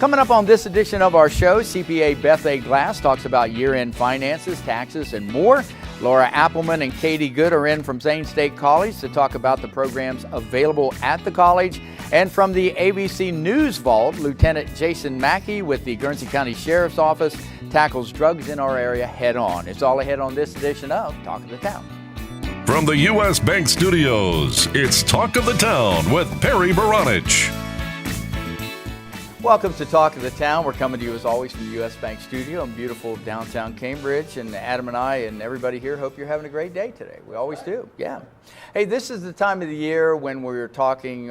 Coming up on this edition of our show, CPA Beth A Glass talks about year-end finances, taxes, and more. Laura Appleman and Katie Good are in from Zane State College to talk about the programs available at the college. And from the ABC News Vault, Lieutenant Jason Mackie with the Guernsey County Sheriff's Office tackles drugs in our area head-on. It's all ahead on this edition of Talk of the Town. From the U.S. Bank Studios, it's Talk of the Town with Perry Baranich. Welcome to Talk of the Town. We're coming to you as always from the U.S. Bank Studio in beautiful downtown Cambridge. And Adam and I and everybody here hope you're having a great day today. We always do, yeah. Hey, this is the time of the year when we're talking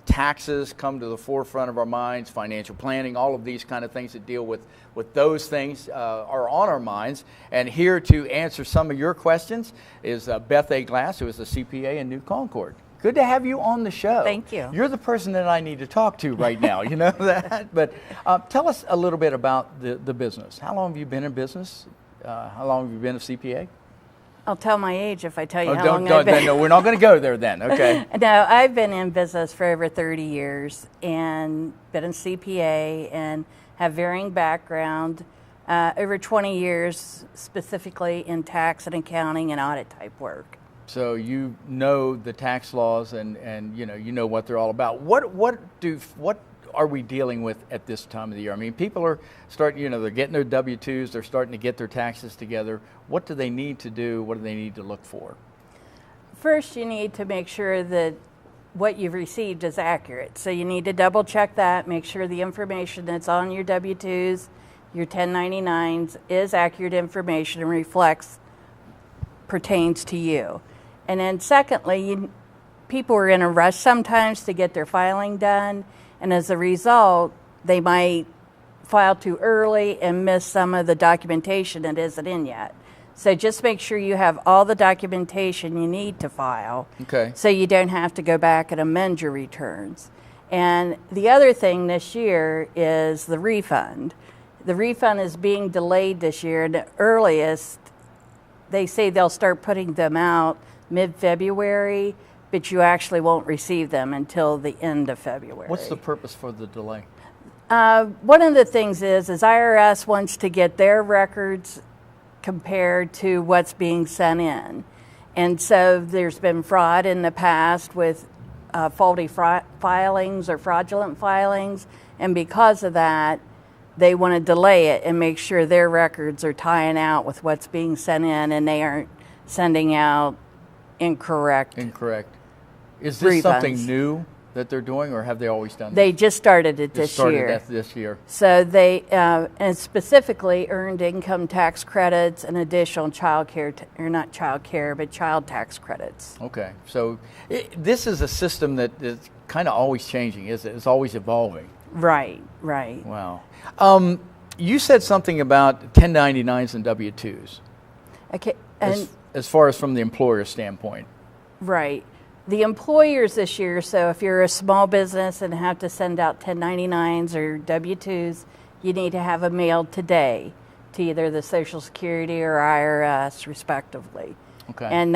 taxes come to the forefront of our minds, financial planning, all of these kind of things that deal with those things are on our minds. And here to answer some of your questions is Beth A Glass, who is a CPA in New Concord. Good to have you on the show. Thank you. You're the person that I need to talk to right now, you know that? But tell us a little bit about the business. How long have you been in business? How long have you been a CPA? I'll tell my age if I tell you how long I've been. No, we're not going to go there then, okay? No, I've been in business for over 30 years and been a CPA and have varying background, over 20 years specifically in tax and accounting and audit type work. So you know the tax laws and you know what they're all about. What are we dealing with at this time of the year? I mean, people are starting, they're getting their W-2s, they're starting to get their taxes together. What do they need to do? What do they need to look for? First, you need to make sure that what you've received is accurate. So you need to double check that, make sure the information that's on your W-2s, your 1099s is accurate information and pertains to you. And then secondly, people are in a rush sometimes to get their filing done, and as a result, they might file too early and miss some of the documentation that isn't in yet. So just make sure you have all the documentation you need to file, okay, so you don't have to go back and amend your returns. And the other thing this year is the refund. The refund is being delayed this year, and the earliest, they say they'll start putting them out mid-February, but you actually won't receive them until the end of February. What's the purpose for the delay? One of the things is IRS wants to get their records compared to what's being sent in. And so there's been fraud in the past with faulty filings or fraudulent filings, and because of that, they want to delay it and make sure their records are tying out with what's being sent in and they aren't sending out incorrect. Is this refunds. Something new that they're doing, or have they always done this? They just started it this year. This year. So they, and specifically earned income tax credits and additional child tax credits. Okay, so this is a system that is kind of always changing, isn't it? It's always evolving. Right. Wow. You said something about 1099s and W-2s. Okay, and as far as from the employer standpoint. Right. The employers this year, so if you're a small business and have to send out 1099s or W-2s, you need to have them mailed today to either the Social Security or IRS, respectively. Okay. And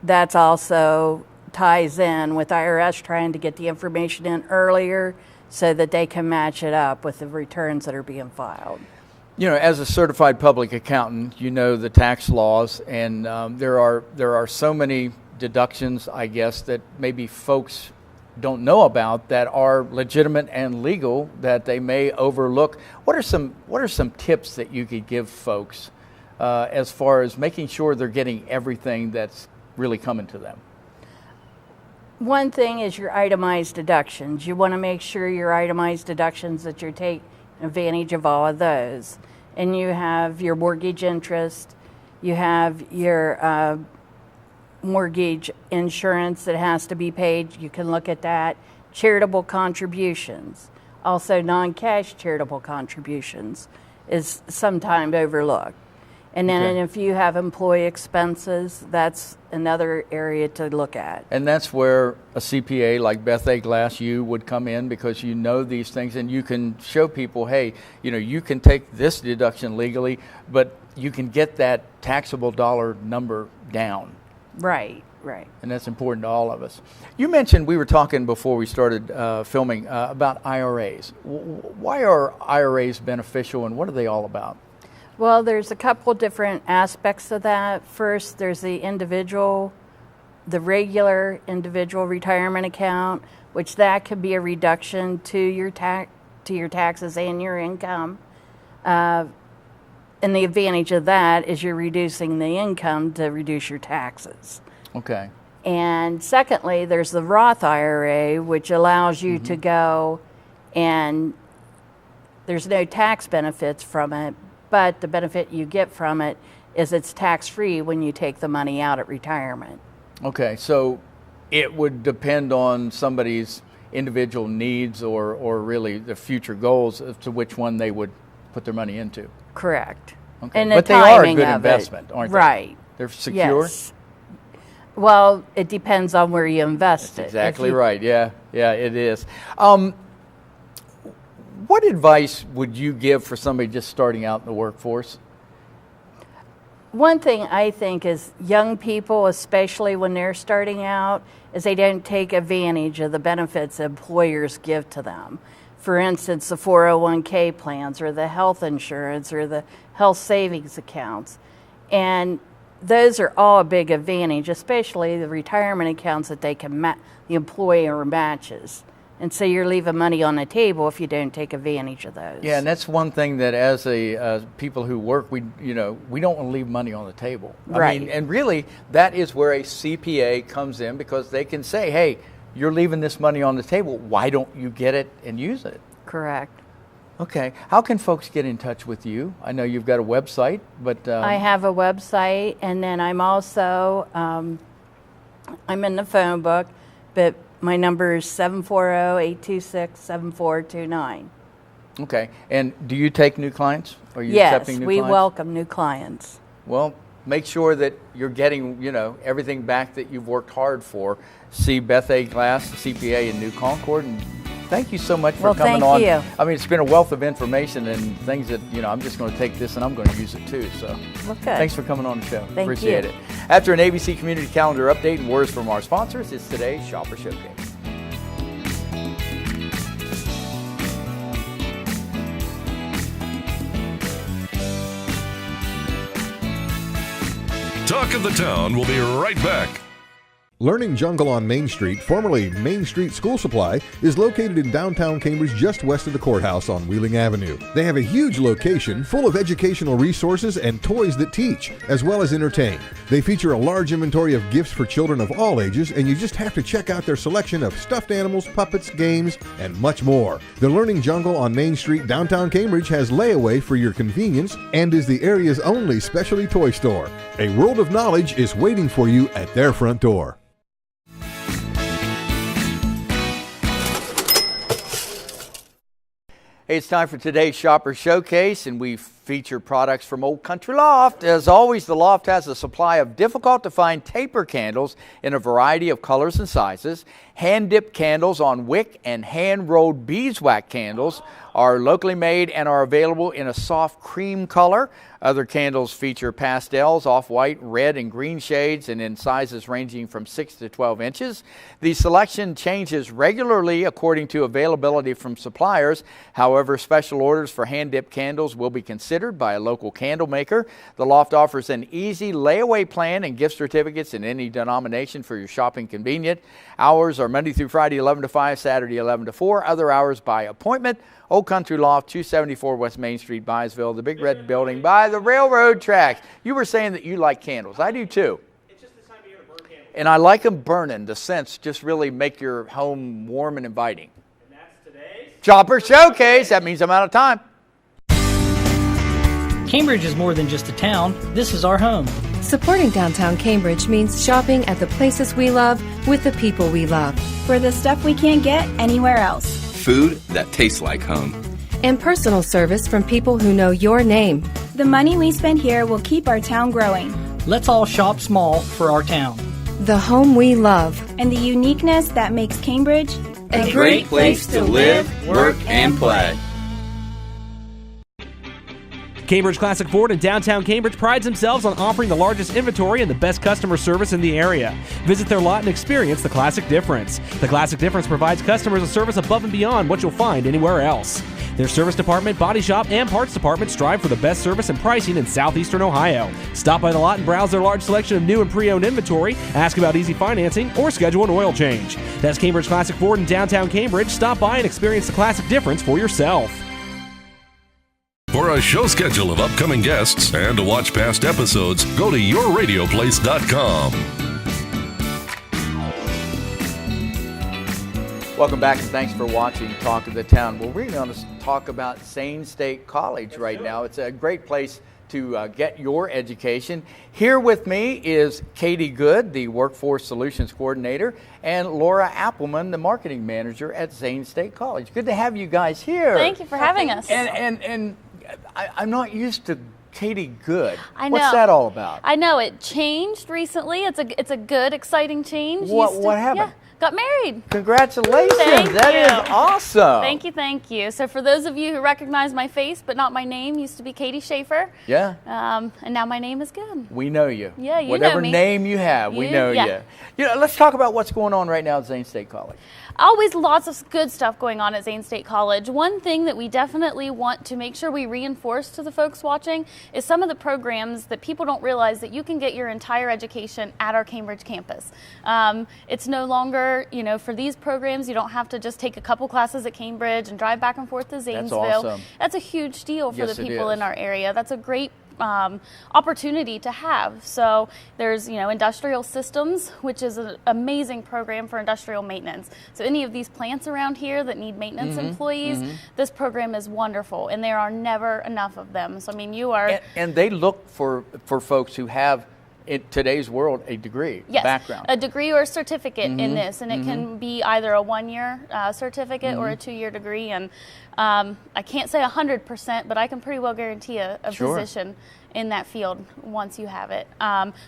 that's also ties in with IRS trying to get the information in earlier so that they can match it up with the returns that are being filed. As a certified public accountant, you know the tax laws, and there are so many deductions, I guess, that maybe folks don't know about that are legitimate and legal that they may overlook. What are some tips that you could give folks as far as making sure they're getting everything that's really coming to them? One thing is your itemized deductions. You want to make sure your itemized deductions that you're taking advantage of all of those. And you have your mortgage interest, you have your mortgage insurance that has to be paid. You can look at that. Charitable contributions, also non-cash charitable contributions is sometimes overlooked. And then if you have employee expenses, that's another area to look at. And that's where a CPA like Beth A Glass, you would come in, because you know these things and you can show people, hey, you can take this deduction legally, but you can get that taxable dollar number down. Right. Right. And that's important to all of us. You mentioned, we were talking before we started filming, about IRAs. Why are IRAs beneficial, and what are they all about? Well, there's a couple different aspects of that. First, there's the regular individual retirement account, which that could be a reduction to your taxes and your income. And the advantage of that is you're reducing the income to reduce your taxes. Okay. And secondly, there's the Roth IRA, which allows you to go, and there's no tax benefits from it, but the benefit you get from it is it's tax-free when you take the money out at retirement. Okay, so it would depend on somebody's individual needs or really the future goals as to which one they would put their money into. Correct. Okay. And but the they are a timing good of investment, it. aren't they? Right. They're secure? Yes. Well, it depends on where you invest it. Exactly right. Yeah, it is. What advice would you give for somebody just starting out in the workforce? One thing I think is young people, especially when they're starting out, is they don't take advantage of the benefits employers give to them. For instance, the 401k plans or the health insurance or the health savings accounts. And those are all a big advantage, especially the retirement accounts that they can the employer matches. And so you're leaving money on the table if you don't take advantage of those. Yeah, and that's one thing that as people who work, we don't want to leave money on the table. Right. I mean, and really, that is where a CPA comes in, because they can say, hey, you're leaving this money on the table. Why don't you get it and use it? Correct. Okay. How can folks get in touch with you? I know you've got a website, but... I have a website, and then I'm also, I'm in the phone book, but my number is 740-826-7429. Okay. And do you take new clients? Are you accepting new clients? Yes, we welcome new clients. Well, make sure that you're getting, everything back that you've worked hard for. See Beth A Glass, CPA in New Concord, and thank you so much for coming on. Thank you. I mean, it's been a wealth of information and things that, I'm just going to take this and I'm going to use it too. So thanks for coming on the show. Thank Appreciate you. it. After an ABC Community Calendar update and words from our sponsors, it's today's Shopper Showcase. Talk of the Town will be right back. Learning Jungle on Main Street, formerly Main Street School Supply, is located in downtown Cambridge just west of the courthouse on Wheeling Avenue. They have a huge location full of educational resources and toys that teach, as well as entertain. They feature a large inventory of gifts for children of all ages, and you just have to check out their selection of stuffed animals, puppets, games, and much more. The Learning Jungle on Main Street, downtown Cambridge, has layaway for your convenience and is the area's only specialty toy store. A world of knowledge is waiting for you at their front door. Hey, it's time for today's Shopper Showcase, and we feature products from Old Country Loft. As always, the Loft has a supply of difficult-to-find taper candles in a variety of colors and sizes. Hand-dipped candles on wick and hand-rolled beeswax candles are locally made and are available in a soft cream color. Other candles feature pastels, off-white, red, and green shades, and in sizes ranging from 6 to 12 inches. The selection changes regularly according to availability from suppliers. However, special orders for hand-dipped candles will be considered by a local candle maker. The Loft offers an easy layaway plan and gift certificates in any denomination for your shopping convenience. Hours are Monday through Friday, 11 to 5, Saturday, 11 to 4. Other hours by appointment. Old Country Loft, 274 West Main Street, Byesville, the big red building by the railroad tracks. You were saying that you like candles. I do too. It's just the time of year to burn candles. And I like them burning. The scents just really make your home warm and inviting. And that's today's Shopper Showcase. That means I'm out of time. Cambridge is more than just a town. This is our home. Supporting downtown Cambridge means shopping at the places we love with the people we love. For the stuff we can't get anywhere else. Food that tastes like home. And personal service from people who know your name. The money we spend here will keep our town growing. Let's all shop small for our town. The home we love. And the uniqueness that makes Cambridge a great place to live, work, and play. Cambridge Classic Ford in downtown Cambridge prides themselves on offering the largest inventory and the best customer service in the area. Visit their lot and experience the Classic Difference. The Classic Difference provides customers a service above and beyond what you'll find anywhere else. Their service department, body shop, and parts department strive for the best service and pricing in southeastern Ohio. Stop by the lot and browse their large selection of new and pre-owned inventory, ask about easy financing, or schedule an oil change. That's Cambridge Classic Ford in downtown Cambridge. Stop by and experience the Classic Difference for yourself. For a show schedule of upcoming guests and to watch past episodes, go to yourradioplace.com. Welcome back, and thanks for watching Talk of the Town. Well, we're going to talk about Zane State College right now. It's a great place to get your education. Here with me is Katie Good, the Workforce Solutions Coordinator, and Laura Appleman, the Marketing Manager at Zane State College. Good to have you guys here. Thank you for having us. And I'm not used to Katie Good. I know. What's that all about? I know it changed recently. It's a good, exciting change. What happened? Yeah, got married. Congratulations. Thank That you. is awesome. Thank you. So for those of you who recognize my face but not my name, used to be Katie Schaefer. Yeah. And now my name is Good. We know you. Yeah, you Whatever know me. name you have, we know you. You know, let's talk about what's going on right now at Zane State College. Always lots of good stuff going on at Zane State College. One thing that we definitely want to make sure we reinforce to the folks watching is some of the programs that people don't realize that you can get your entire education at our Cambridge campus. It's no longer, for these programs, you don't have to just take a couple classes at Cambridge and drive back and forth to Zanesville. That's awesome. That's a huge deal for Yes, the it people is. in our area. That's a great opportunity to have. So there's, industrial systems, which is an amazing program for industrial maintenance. So any of these plants around here that need maintenance employees, this program is wonderful, and there are never enough of them. So you are, and they look for folks who have, in today's world, a degree, yes, background. a degree or a certificate in this, and it can be either a 1-year certificate or a 2-year degree. And I can't say 100%, but I can pretty well guarantee a position in that field once you have it.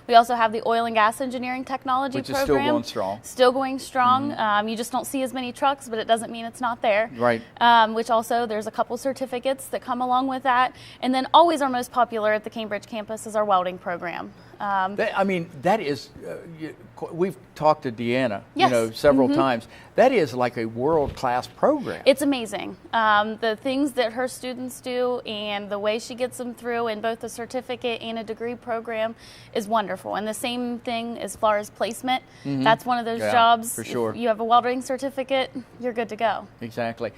We also have the oil and gas engineering technology Which is program. still going strong. Still going strong. You just don't see as many trucks, but it doesn't mean it's not there. Right. Which also, there's a couple certificates that come along with that. And then always our most popular at the Cambridge campus is our welding program. That is, we've talked to Deanna, Yes. several times. That is like a world-class program. It's amazing. The things that her students do and the way she gets them through in both a certificate and a degree program is wonderful. And the same thing as far as placement. That's one of those jobs. For sure. If you have a welding certificate, you're good to go. Exactly.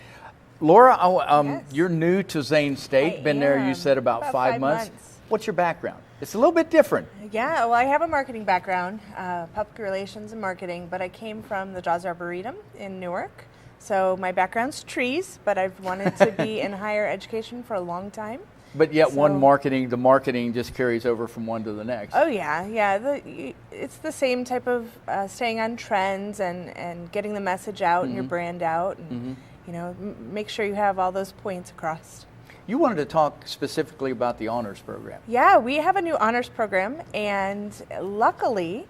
Laura, you're new to Zane State. Been there, you said, about 5 months. What's your background? It's a little bit different. Yeah, well, I have a marketing background, public relations and marketing, but I came from the Jaws Arboretum in Newark. So my background's trees, but I've wanted to be in higher education for a long time. But yet the marketing just carries over from one to the next. Oh, yeah. It's the same type of staying on trends and getting the message out and your brand out and, make sure you have all those points across. You wanted to talk specifically about the honors program. Yeah, we have a new honors program, and luckily,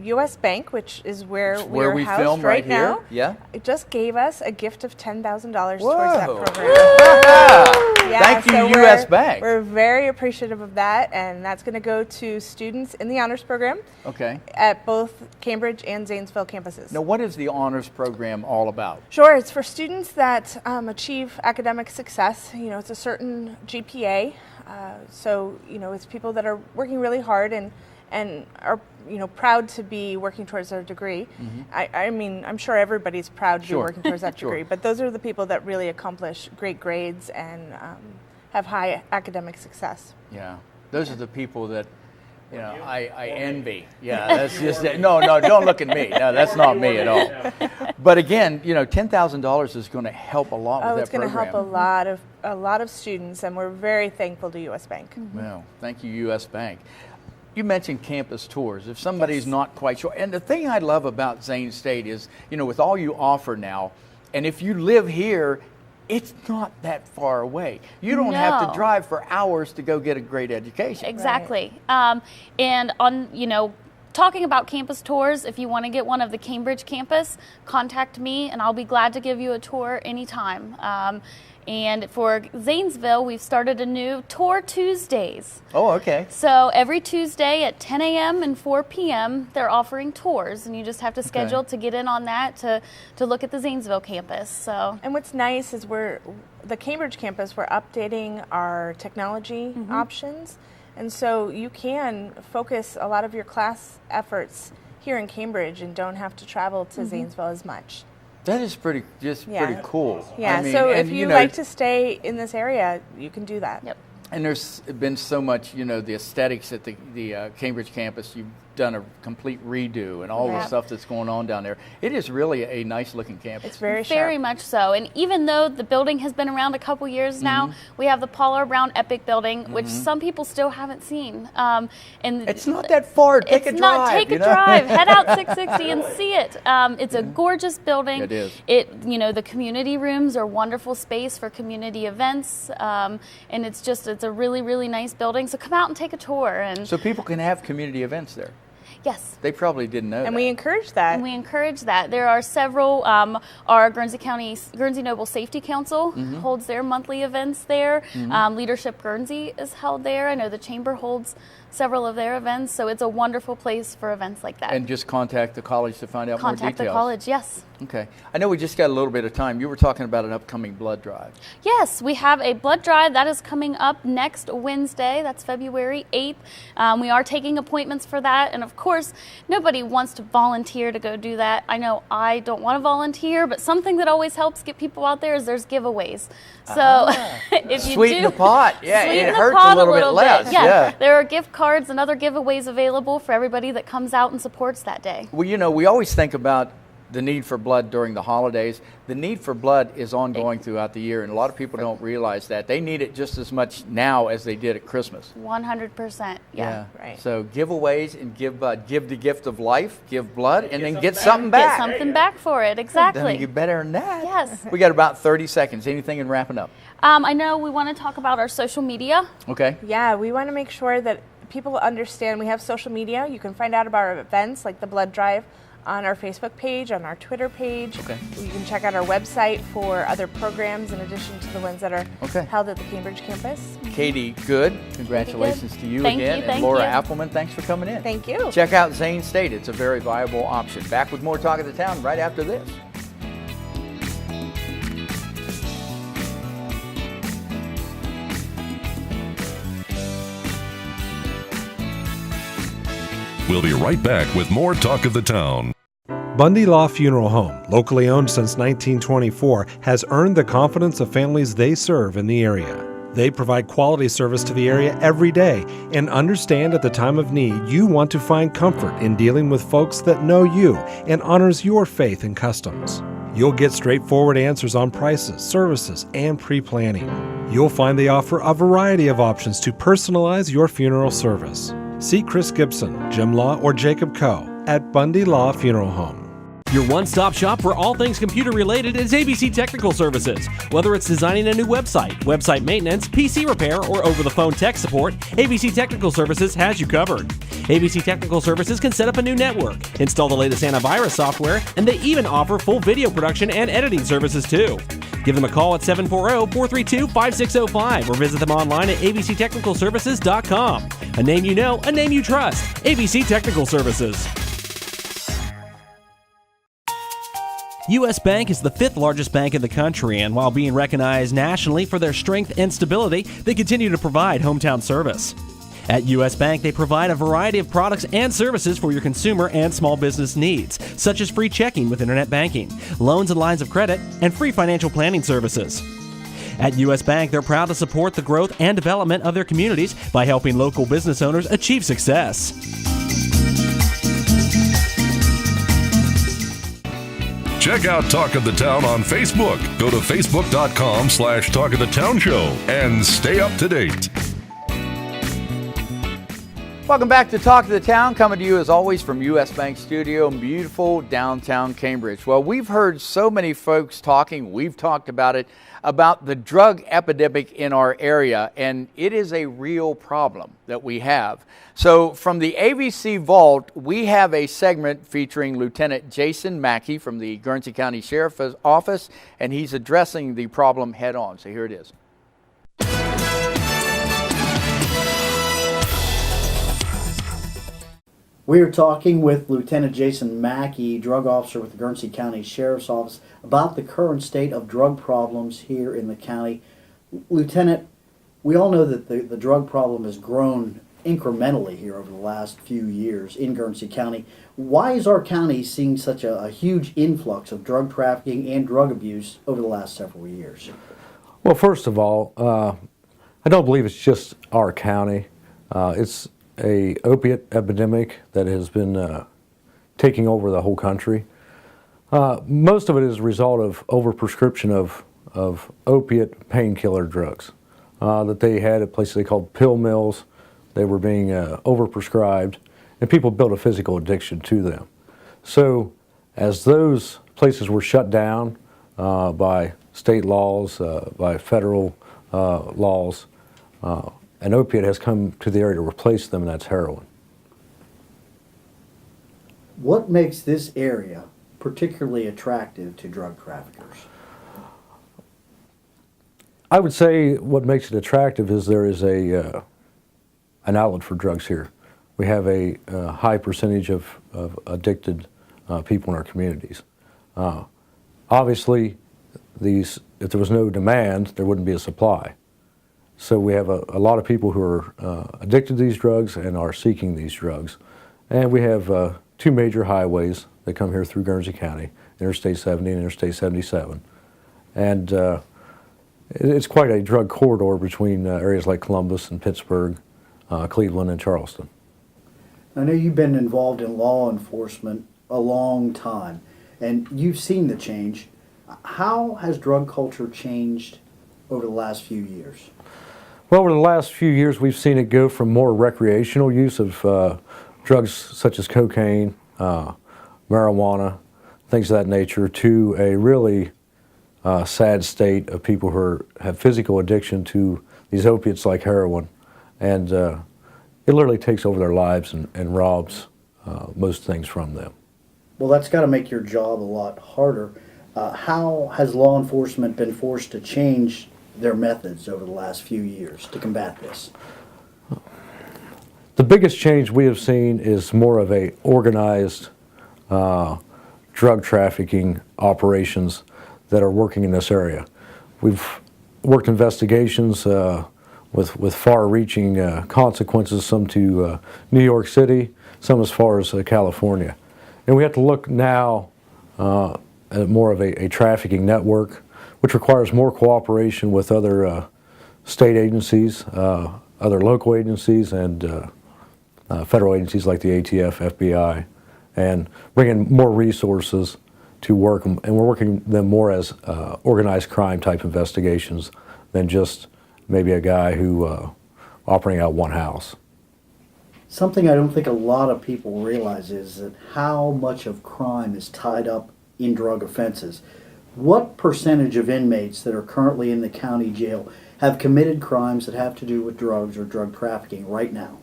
U.S. Bank, which is where we're housed film right now, here. it just gave us a gift of $10,000 towards that program. Thank you, U.S. Bank. We're very appreciative of that, and that's going to go to students in the honors program. Okay. At both Cambridge and Zanesville campuses. Now, what is the honors program all about? Sure, it's for students that achieve academic success. It's a certain GPA, so it's people that are working really hard and are proud to be working towards their degree. I'm sure everybody's proud to be working towards that degree, but those are the people that really accomplish great grades and have high academic success. Yeah, those are the people that I envy. Yeah, that's just it. No, don't look at me. No, that's not me at all. But again, $10,000 is going to help a lot with that program. It's going to help a lot of students, and we're very thankful to U.S. Bank. Well, thank you, U.S. Bank. You mentioned campus tours. If somebody's not quite sure, and the thing I love about Zane State is, with all you offer now, and if you live here, it's not that far away. You don't have to drive for hours to go get a great education. Exactly. And on, talking about campus tours, if you want to get one of the Cambridge campus, contact me and I'll be glad to give you a tour anytime. And for Zanesville, we've started a new Tour Tuesdays. Oh, okay. So every Tuesday at 10 a.m. and 4 p.m., they're offering tours, and you just have to schedule to get in on that to look at the Zanesville campus. So, and what's nice is the Cambridge campus, we're updating our technology options, and so you can focus a lot of your class efforts here in Cambridge and don't have to travel to Zanesville as much. That is pretty cool. Yeah, I mean, so if you like to stay in this area, you can do that. Yep. And there's been so much, the aesthetics at the Cambridge campus. You've done a complete redo and all the stuff that's going on down there. It is really a nice looking campus. It's very Very much so. And even though the building has been around a couple years now, we have the Paula Brown Epic building, which some people still haven't seen. And it's not that far. Take a drive. Take a drive. Head out 660 and see it. It's a gorgeous building. It is. The community rooms are wonderful space for community events. And it's a really, really nice building. So come out and take a tour. And so people can have community events there. Yes. They probably didn't know that. And we encourage that. And we encourage that. There are several, our Guernsey Noble Safety Council holds their monthly events there. Leadership Guernsey is held there. I know the Chamber holds several of their events, so it's a wonderful place for events like that. And just contact the college to find out more details. Contact the college, yes. Okay. I know we just got a little bit of time. You were talking about an upcoming blood drive. Yes, we have a blood drive that is coming up next Wednesday. That's February 8th. We are taking appointments for that. And of course, nobody wants to volunteer to go do that. I know I don't want to volunteer, but something that always helps get people out there is there's giveaways. So if you sweeten the pot. Yeah, it hurts a little bit less. Yeah. There are gift cards and other giveaways available for everybody that comes out and supports that day. Well, we always think about the need for blood during the holidays. The need for blood is ongoing throughout the year, and a lot of people don't realize that. They need it just as much now as they did at Christmas. 100%. Yeah. Right. So giveaways and give blood. Give the gift of life, give blood, and then get something back. Get something back for it, exactly. Then you better than that. Yes. We got about 30 seconds. Anything in wrapping up? I know we want to talk about our social media. Okay. Yeah, we want to make sure that people understand we have social media. You can find out about our events like the blood drive on our Facebook page, on our Twitter page. Okay. You can check out our website for other programs in addition to the ones that are held at the Cambridge campus. Katie Good, congratulations to you again. And Laura Appleman, thanks for coming in. Thank you. Check out Zane State. It's a very viable option. Back with more Talk of the Town right after this. We'll be right back with more Talk of the Town. Bundy Law Funeral Home, locally owned since 1924, has earned the confidence of families they serve in the area. They provide quality service to the area every day and understand at the time of need you want to find comfort in dealing with folks that know you and honors your faith and customs. You'll get straightforward answers on prices, services, and pre-planning. You'll find they offer a variety of options to personalize your funeral service. See Chris Gibson, Jim Law, or Jacob Coe at Bundy Law Funeral Home. Your one-stop shop for all things computer-related is ABC Technical Services. Whether it's designing a new website, website maintenance, PC repair, or over-the-phone tech support, ABC Technical Services has you covered. ABC Technical Services can set up a new network, install the latest antivirus software, and they even offer full video production and editing services too. Give them a call at 740-432-5605 or visit them online at abctechnicalservices.com. A name you know, a name you trust. ABC Technical Services. U.S. Bank is the 5th largest bank in the country, and while being recognized nationally for their strength and stability, they continue to provide hometown service. At U.S. Bank, they provide a variety of products and services for your consumer and small business needs, such as free checking with internet banking, loans and lines of credit, and free financial planning services. At U.S. Bank, they're proud to support the growth and development of their communities by helping local business owners achieve success. Check out Talk of the Town on Facebook. Go to facebook.com/Talk of the Town Show and stay up to date. Welcome back to Talk of the Town, coming to you as always from U.S. Bank Studio in beautiful downtown Cambridge. Well, we've heard so many folks talking. We've talked about it. about the drug epidemic in our area, and it is a real problem that we have. So from the AVC Vault, we have a segment featuring Lieutenant Jason Mackie from the Guernsey County Sheriff's Office, and he's addressing the problem head on. So here it is. We are talking with Lieutenant Jason Mackie, drug officer with the Guernsey County Sheriff's Office, about the current state of drug problems here in the county. Lieutenant, we all know that the drug problem has grown incrementally here over the last few years in Guernsey County. Why is our county seeing such a huge influx of drug trafficking and drug abuse over the last several years? Well, first of all, I don't believe it's just our county. It's a opiate epidemic that has been taking over the whole country. Most of it is a result of overprescription of opiate painkiller drugs that they had at places they called pill mills. They were being overprescribed, and people built a physical addiction to them. So as those places were shut down by state laws, by federal laws, an opiate has come to the area to replace them, and that's heroin. What makes this area particularly attractive to drug traffickers? I would say what makes it attractive is there is an outlet for drugs here. We have a high percentage of addicted people in our communities. Obviously, if there was no demand, there wouldn't be a supply. So we have a lot of people who are addicted to these drugs and are seeking these drugs. And we have two major highways that come here through Guernsey County, Interstate 70 and Interstate 77. And it's quite a drug corridor between areas like Columbus and Pittsburgh, Cleveland and Charleston. I know you've been involved in law enforcement a long time, and you've seen the change. How has drug culture changed over the last few years? Well, over the last few years, we've seen it go from more recreational use of drugs such as cocaine, marijuana, things of that nature, to a really sad state of people who have physical addiction to these opiates like heroin. And it literally takes over their lives and robs most things from them. Well, that's got to make your job a lot harder. How has law enforcement been forced to change their methods over the last few years to combat this? The biggest change we have seen is more of a organized drug trafficking operations that are working in this area. We've worked investigations with far-reaching consequences, some to New York City, some as far as California. And we have to look now at more of a trafficking network, which requires more cooperation with other state agencies, other local agencies, and federal agencies like the ATF, FBI, and bringing more resources to work. And we're working them more as organized crime type investigations than just maybe a guy who operating out one house. Something I don't think a lot of people realize is that how much of crime is tied up in drug offenses. What percentage of inmates that are currently in the county jail have committed crimes that have to do with drugs or drug trafficking right now?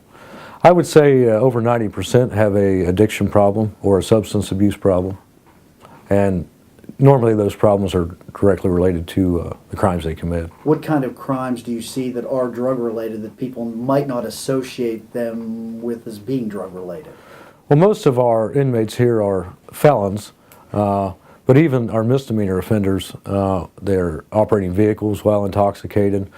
I would say over 90% have a addiction problem or a substance abuse problem. And normally those problems are directly related to the crimes they commit. What kind of crimes do you see that are drug related that people might not associate them with as being drug related? Well, most of our inmates here are felons. But even our misdemeanor offenders, they're operating vehicles while intoxicated.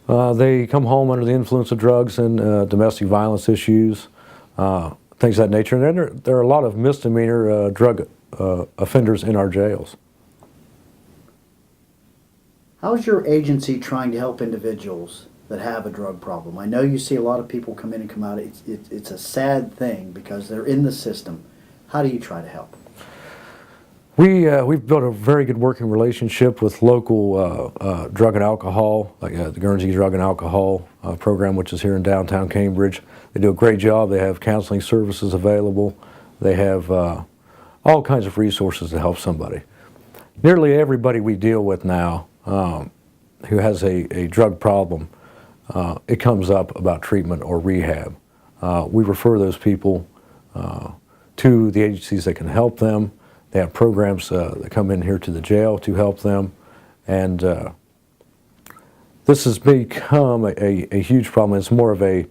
They come home under the influence of drugs and domestic violence issues, things of that nature. And then there are a lot of misdemeanor drug offenders in our jails. How is your agency trying to help individuals that have a drug problem? I know you see a lot of people come in and come out. It's a sad thing because they're in the system. How do you try to help? We've built a very good working relationship with local drug and alcohol, like the Guernsey Drug and Alcohol program, which is here in downtown Cambridge. They do a great job. They have counseling services available. They have all kinds of resources to help somebody. Nearly everybody we deal with now who has a drug problem, it comes up about treatment or rehab. We refer those people to the agencies that can help them. They have programs that come in here to the jail to help them. And this has become a huge problem. It's more of a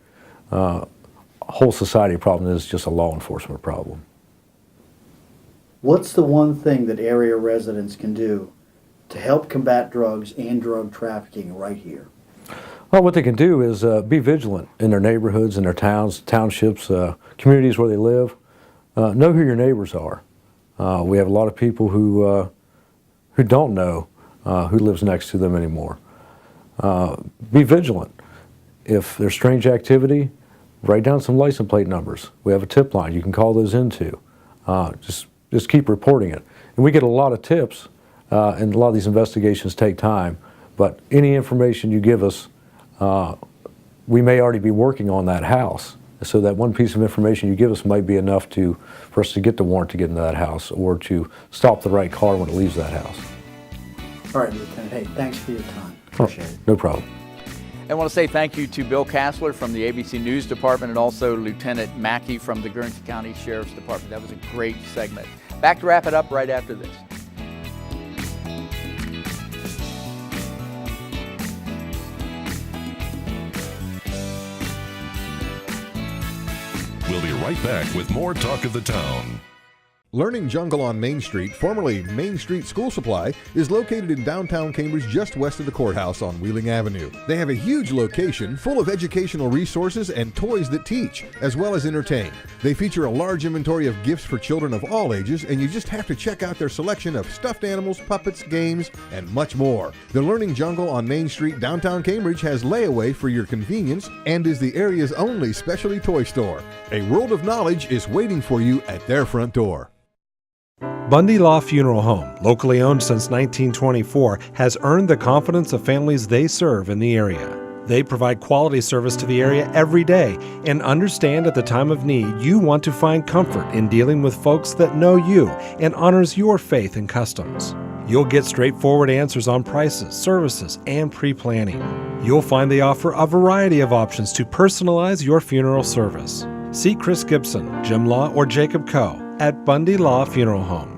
whole society problem than it's just a law enforcement problem. What's the one thing that area residents can do to help combat drugs and drug trafficking right here? Well, what they can do is be vigilant in their neighborhoods, in their towns, townships, communities where they live. Know who your neighbors are. We have a lot of people who don't know who lives next to them anymore. Be vigilant. If there's strange activity, write down some license plate numbers. We have a tip line you can call those into. Just keep reporting it. And we get a lot of tips, and a lot of these investigations take time, but any information you give us, we may already be working on that house. So that one piece of information you give us might be enough for us to get the warrant to get into that house or to stop the right car when it leaves that house. All right, Lieutenant. Hey, thanks for your time. Appreciate it. No problem. I want to say thank you to Bill Kassler from the ABC News Department and also Lieutenant Mackie from the Guernsey County Sheriff's Department. That was a great segment. Back to wrap it up right after this. We'll be right back with more Talk of the Town. Learning Jungle on Main Street, formerly Main Street School Supply, is located in downtown Cambridge just west of the courthouse on Wheeling Avenue. They have a huge location full of educational resources and toys that teach, as well as entertain. They feature a large inventory of gifts for children of all ages, and you just have to check out their selection of stuffed animals, puppets, games, and much more. The Learning Jungle on Main Street, downtown Cambridge, has layaway for your convenience and is the area's only specialty toy store. A world of knowledge is waiting for you at their front door. Bundy Law Funeral Home, locally owned since 1924, has earned the confidence of families they serve in the area. They provide quality service to the area every day and understand at the time of need you want to find comfort in dealing with folks that know you and honors your faith and customs. You'll get straightforward answers on prices, services, and pre-planning. You'll find they offer a variety of options to personalize your funeral service. See Chris Gibson, Jim Law, or Jacob Coe at Bundy Law Funeral Home.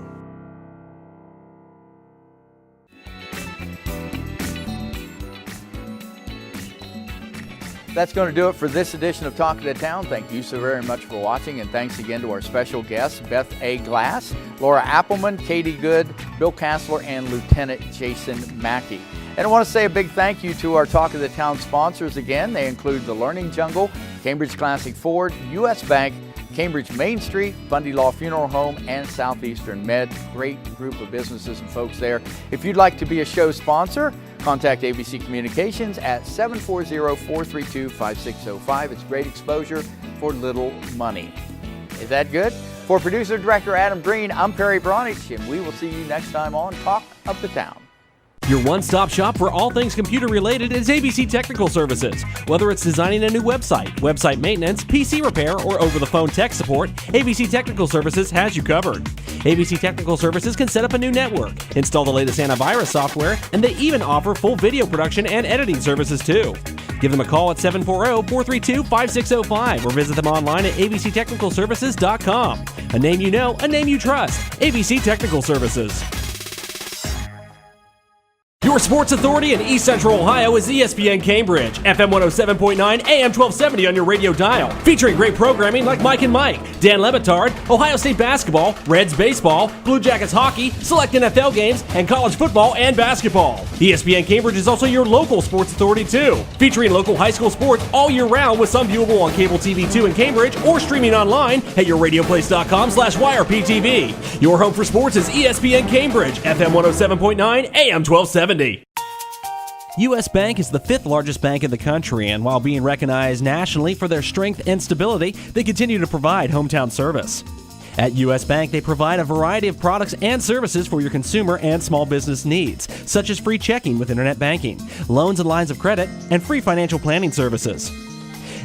That's going to do it for this edition of Talk of the Town. Thank you so very much for watching, and thanks again to our special guests, Beth A Glass, Laura Appleman, Katie Good, Bill Kassler, and Lieutenant Jason Mackie. And I want to say a big thank you to our Talk of the Town sponsors again. They include the Learning Jungle, Cambridge Classic Ford, U.S. Bank, Cambridge Main Street, Bundy Law Funeral Home, and Southeastern Med. Great group of businesses and folks there. If you'd like to be a show sponsor, contact ABC Communications at 740-432-5605. It's great exposure for little money. Is that good? For producer director Adam Green, I'm Perry Bronich, and we will see you next time on Talk of the Town. Your one-stop shop for all things computer-related is ABC Technical Services. Whether it's designing a new website, website maintenance, PC repair, or over-the-phone tech support, ABC Technical Services has you covered. ABC Technical Services can set up a new network, install the latest antivirus software, and they even offer full video production and editing services too. Give them a call at 740-432-5605 or visit them online at abctechnicalservices.com. A name you know, a name you trust. ABC Technical Services. Your sports authority in East Central Ohio is ESPN Cambridge, FM 107.9, AM 1270 on your radio dial. Featuring great programming like Mike and Mike, Dan Lebitard, Ohio State basketball, Reds baseball, Blue Jackets hockey, select NFL games, and college football and basketball. ESPN Cambridge is also your local sports authority too. Featuring local high school sports all year round with some viewable on Cable TV 2 in Cambridge or streaming online at yourradioplace.com/YRPTV. Your home for sports is ESPN Cambridge, FM 107.9, AM 1270. U.S. Bank is the fifth largest bank in the country, and while being recognized nationally for their strength and stability, they continue to provide hometown service. At U.S. Bank, they provide a variety of products and services for your consumer and small business needs, such as free checking with internet banking, loans and lines of credit, and free financial planning services.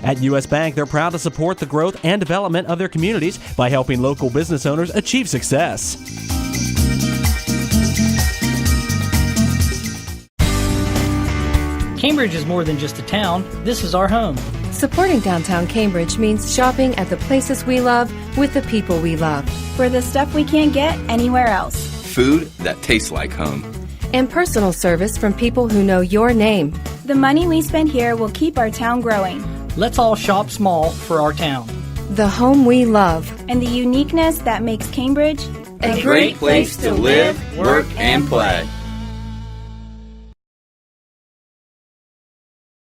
At U.S. Bank, they're proud to support the growth and development of their communities by helping local business owners achieve success. Cambridge is more than just a town. This is our home. Supporting downtown Cambridge means shopping at the places we love with the people we love. For the stuff we can't get anywhere else. Food that tastes like home. And personal service from people who know your name. The money we spend here will keep our town growing. Let's all shop small for our town. The home we love. And the uniqueness that makes Cambridge a great place to live, work, and play.